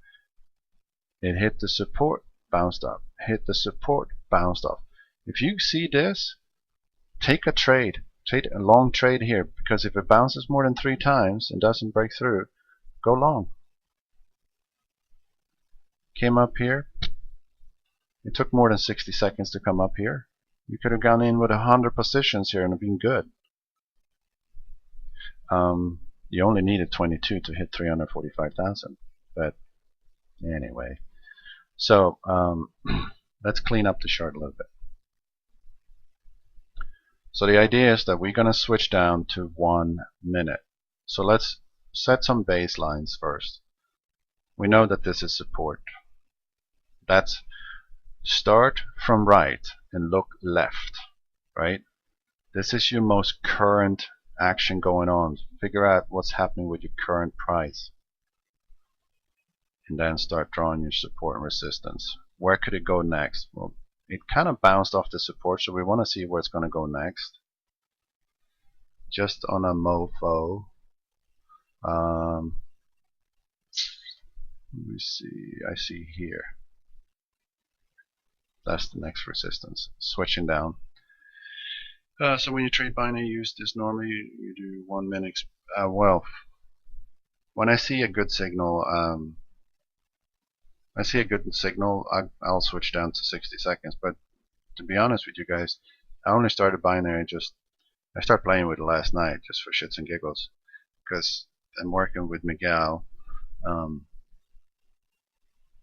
it hit the support, bounced up. Hit the support, bounced off. If you see this, take a trade. Take a long trade here, because if it bounces more than 3 times and doesn't break through, go long. Came up here. It took more than 60 seconds to come up here. You could have gone in with 100 positions here and been good. You only needed 22 to hit 345,000. But anyway, so let's clean up the chart a little bit. So the idea is that we're going to switch down to 1 minute. So let's set some baselines first. We know that this is support. That's start from right and look left, right? This is your most current action going on. Figure out what's happening with your current price. And then start drawing your support and resistance. Where could it go next? Well, it kind of bounced off the support, so we want to see where it's going to go next. Just on a mofo. Let me see. I see here. That's the next resistance. Switching down. So when you trade binary, you use this normally. You do 1 minute. Well, when I see a good signal, I'll switch down to 60 seconds. But to be honest with you guys, I only started binary I started playing with it last night just for shits and giggles, because I'm working with Miguel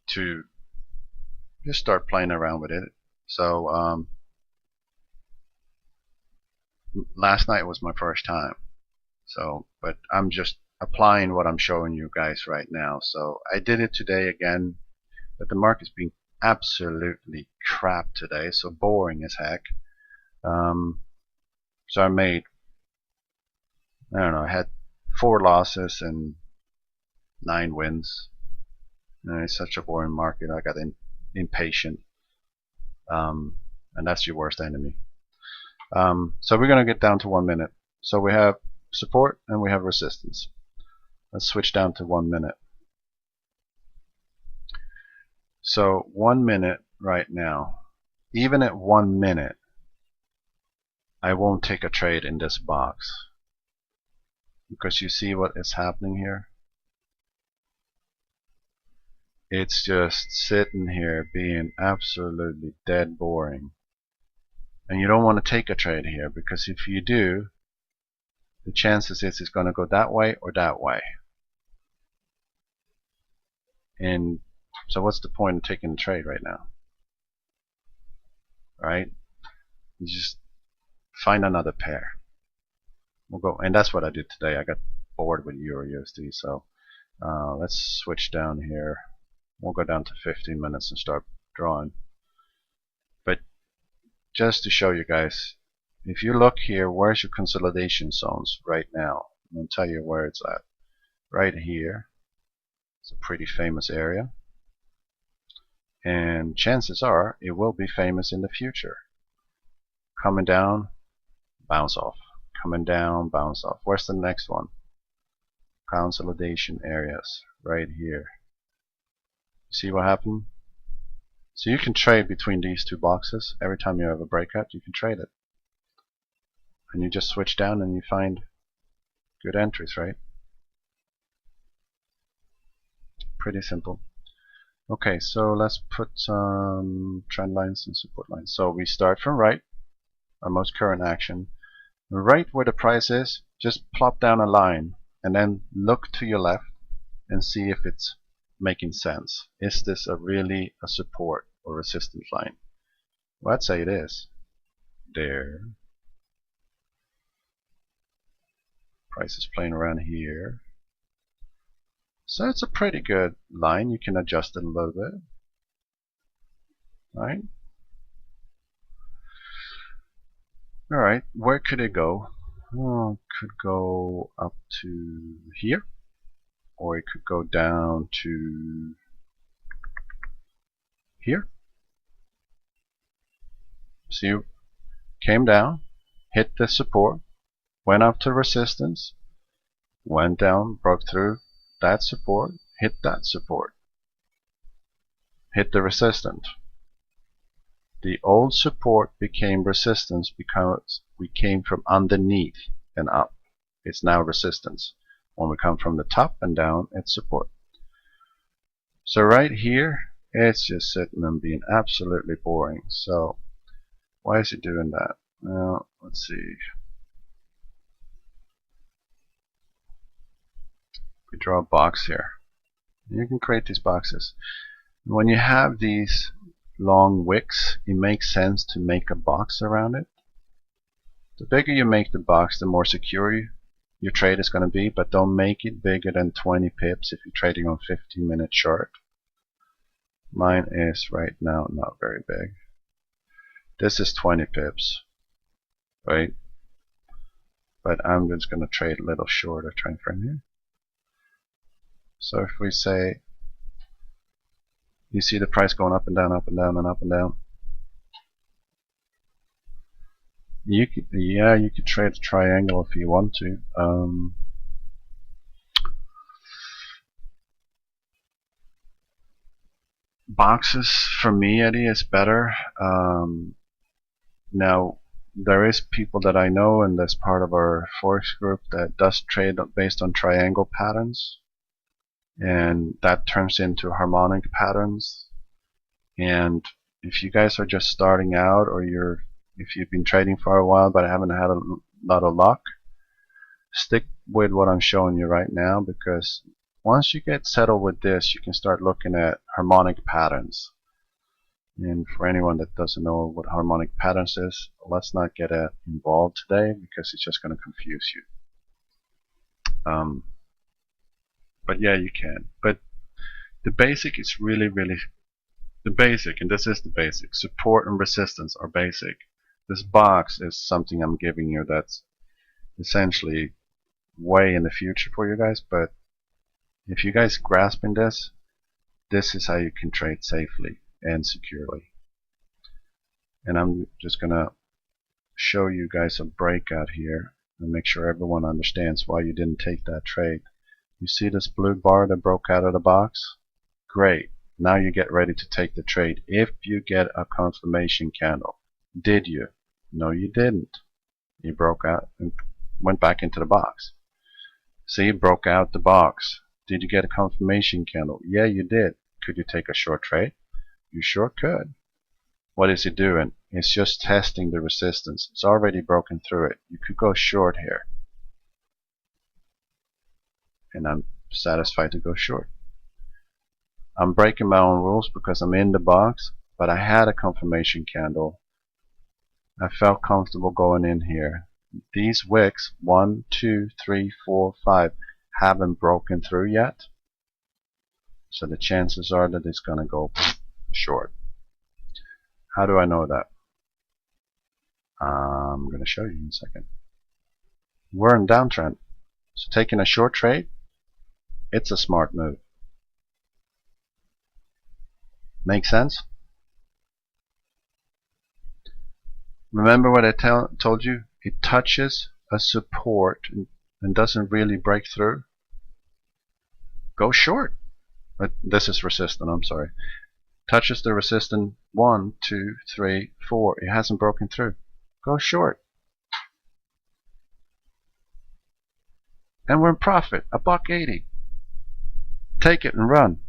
to just start playing around with it. So last night was my first time. So, but I'm just applying what I'm showing you guys right now. So I did it today again, but the market's been absolutely crap today, so boring as heck. So I made, I don't know, I had 4 losses and 9 wins. And it's such a boring market. I got impatient, and that's your worst enemy. So we're going to get down to 1 minute. So we have support and we have resistance. Let's switch down to 1 minute. So 1 minute right now, even at 1 minute, I won't take a trade in this box, because you see what is happening here. It's just sitting here being absolutely dead boring. And you don't want to take a trade here, because if you do, the chances is it's going to go that way or that way. And so what's the point of taking a trade right now? Right? You just find another pair. We'll go, and that's what I did today. I got bored with Euro USD, so let's switch down here. We'll go down to 15 minutes and start drawing. But just to show you guys, if you look here, where's your consolidation zones right now? I'm going to tell you where it's at. Right here. It's a pretty famous area. And chances are it will be famous in the future. Coming down, bounce off. Coming down, bounce off. Where's the next one? Consolidation areas. Right here. See what happened? So you can trade between these 2 boxes. Every time you have a breakout, you can trade it. And you just switch down and you find good entries, right? Pretty simple. Okay, so let's put some trend lines and support lines. So we start from right, our most current action. Right where the price is, just plop down a line and then look to your left and see if it's making sense. Is this really a support or resistance line? Well, I'd say it is. There. Price is playing around here. So it's a pretty good line. You can adjust it a little bit. Right? Alright, where could it go? Oh, it could go up to here, or it could go down to here. See, came down, hit the support, went up to resistance, went down, broke through that support, hit that support, hit the resistance. The old support became resistance because we came from underneath and up. It's now resistance. When we come from the top and down, it's support. So right here, it's just sitting and being absolutely boring. So why is it doing that? Well, let's see. draw a box here. You can create these boxes. When you have these long wicks, it makes sense to make a box around it. The bigger you make the box, the more secure your trade is going to be, but don't make it bigger than 20 pips if you're trading on 15-minute chart. Mine is right now not very big. This is 20 pips, right? But I'm just going to trade a little shorter time frame here. So if we say, you see the price going up and down, up and down, and up and down. You could trade a triangle if you want to. Boxes for me, Eddie, is better. Now there is people that I know, and that's part of our Forex group, that does trade based on triangle patterns, and that turns into harmonic patterns. And if you guys are just starting out, or if you've been trading for a while but haven't had a lot of luck, stick with what I'm showing you right now, because once you get settled with this, you can start looking at harmonic patterns. And for anyone that doesn't know what harmonic patterns is, let's not get involved today, because it's just going to confuse you. But yeah, you can. But the basic is really the basic, and this is the basic. Support and resistance are basic. This box is something I'm giving you that's essentially way in the future for you guys, but if you guys grasping this, this is how you can trade safely and securely. And I'm just gonna show you guys a breakout here and make sure everyone understands why you didn't take that trade. You see this blue bar that broke out of the box? Great. Now you get ready to take the trade if you get a confirmation candle. Did you? No, you didn't. You broke out and went back into the box. See, broke out the box. Did you get a confirmation candle? Yeah, you did. Could you take a short trade? You sure could. What is it doing? It's just testing the resistance. It's already broken through it. You could go short here. And I'm satisfied to go short. I'm breaking my own rules because I'm in the box, but I had a confirmation candle. I felt comfortable going in here. These wicks, 1, 2, 3, 4, 5, haven't broken through yet. So the chances are that it's going to go short. How do I know that? I'm going to show you in a second. We're in downtrend. So taking a short trade, it's a smart move. Make sense? Remember what I told you? It touches a support and doesn't really break through. Go short. But this is resistant, I'm sorry. Touches the resistance 1, 2, 3, 4. It hasn't broken through. Go short. And we're in profit, $1.80. Take it and run.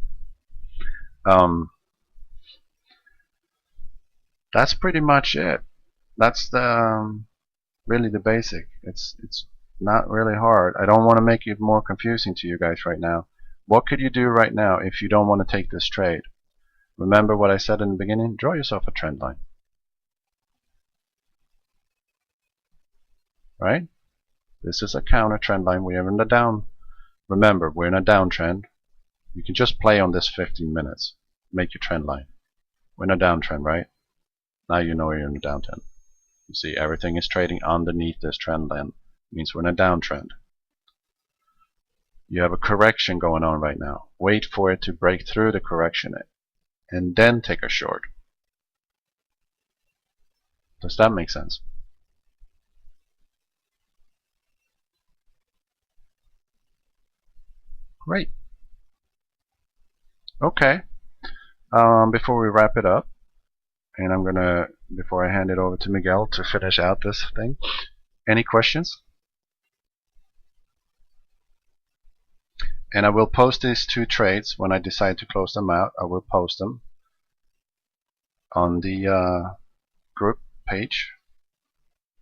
That's pretty much it. That's the really the basic. It's not really hard. I don't want to make it more confusing to you guys right now. What could you do right now if you don't want to take this trade? Remember what I said in the beginning? Draw yourself a trend line. Right? This is a counter trend line. We are in the down. Remember, we're in a downtrend. You can just play on this 15 minutes. Make your trend line. We're in a downtrend, right? Now you know you're in a downtrend. You see, everything is trading underneath this trend line. It means we're in a downtrend. You have a correction going on right now. Wait for it to break through the correction and then take a short. Does that make sense? Great. Okay. Before we wrap it up, and I'm gonna, before I hand it over to Miguel to finish out this thing, any questions? And I will post these 2 trades when I decide to close them out. I will post them on the group page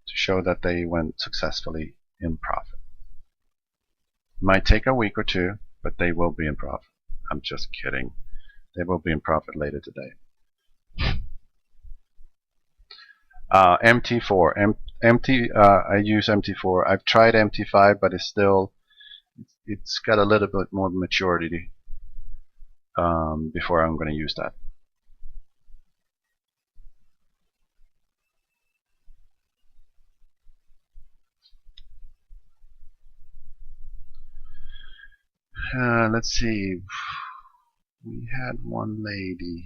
to show that they went successfully in profit. Might take a week or 2, but they will be in profit. I'm just kidding. They will be in profit later today. MT4, I use MT4. I've tried MT5, but it's got a little bit more maturity before I'm going to use that. Let's see. We had one lady.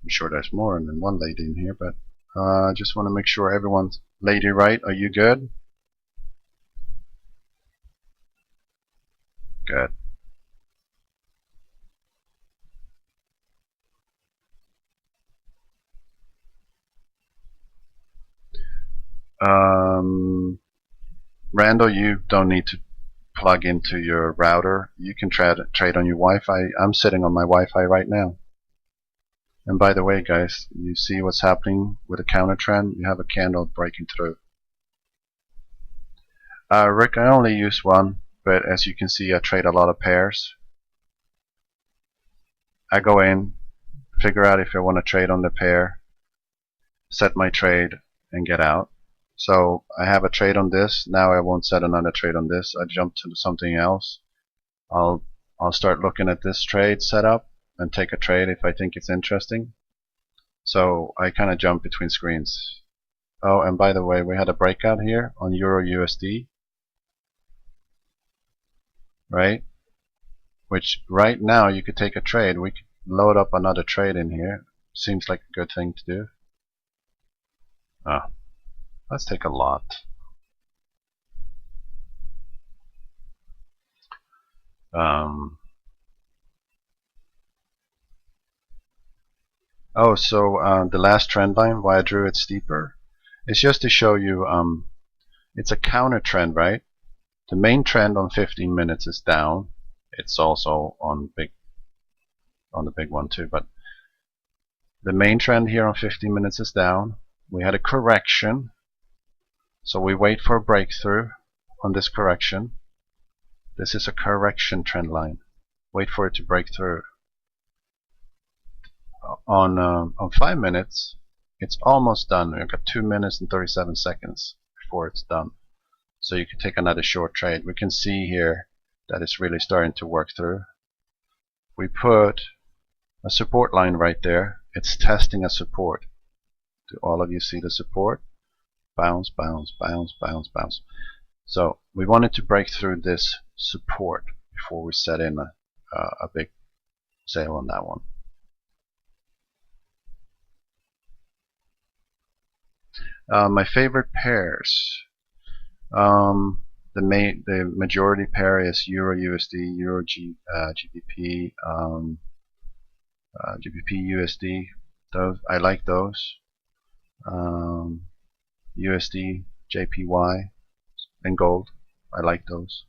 I'm sure there's more than one lady in here, but I just want to make sure everyone's lady right. Are you good? Good. Randall, you don't need to plug into your router. You can trade on your Wi-Fi. I'm sitting on my Wi-Fi right now. And by the way, guys, you see what's happening with the counter trend? You have a candle breaking through. Rick, I only use one, but as you can see, I trade a lot of pairs. I go in, figure out if I want to trade on the pair, set my trade, and get out. So I have a trade on this. Now I won't set another trade on this. I jump to something else. I'll start looking at this trade setup and take a trade if I think it's interesting. So I kind of jump between screens. Oh, and by the way, we had a breakout here on Euro USD, right? Which right now you could take a trade. We could load up another trade in here. Seems like a good thing to do. Let's take a lot. The last trend line, why I drew it steeper, is just to show you it's a counter trend, right? The main trend on 15 minutes is down. It's also on the big one too, but the main trend here on 15 minutes is down. We had a correction, so we wait for a breakthrough on this correction. This is a correction trend line. Wait for it to break through. On 5 minutes, it's almost done. We've got 2 minutes and 37 seconds before it's done. So you can take another short trade. We can see here that it's really starting to work through. We put a support line right there. It's testing a support. Do all of you see the support? Bounce, bounce, bounce, bounce, bounce. So we wanted to break through this support before we set in a big sale on that one. My favorite pairs. The majority pair is Euro USD, Euro GBP, GBP USD. Those I like those. USD JPY and gold. I like those.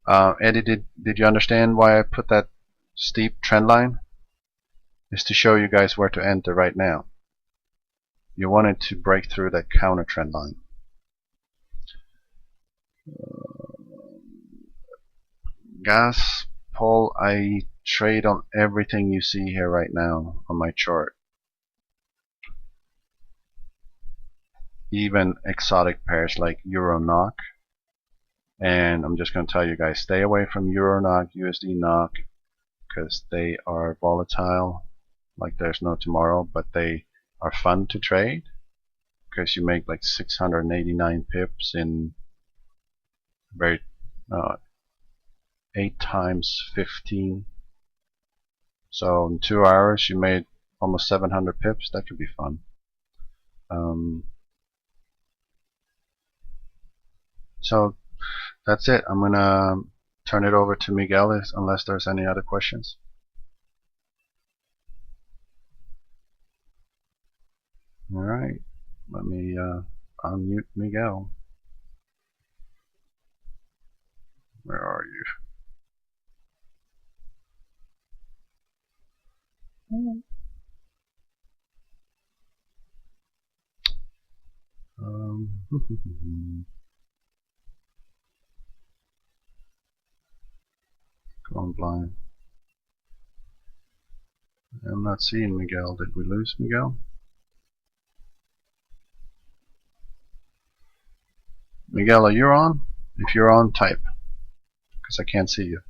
Eddie, did you understand why I put that steep trend line? It's to show you guys where to enter right now. You wanted to break through that counter trend line. Gas, Paul, I trade on everything you see here right now on my chart. Even exotic pairs like Euro NOK. And I'm just going to tell you guys, stay away from Euro NOK, USD NOK, because they are volatile like there's no tomorrow, but they are fun to trade because you make like 689 pips in 8 times 15. So in 2 hours you made almost 700 pips. That could be fun. So that's it. I'm gonna turn it over to Miguel unless there's any other questions. All right, let me unmute Miguel. Where are you? Going blind. I'm not seeing Miguel. Did we lose Miguel? Miguel, are you on? If you're on, type, because I can't see you.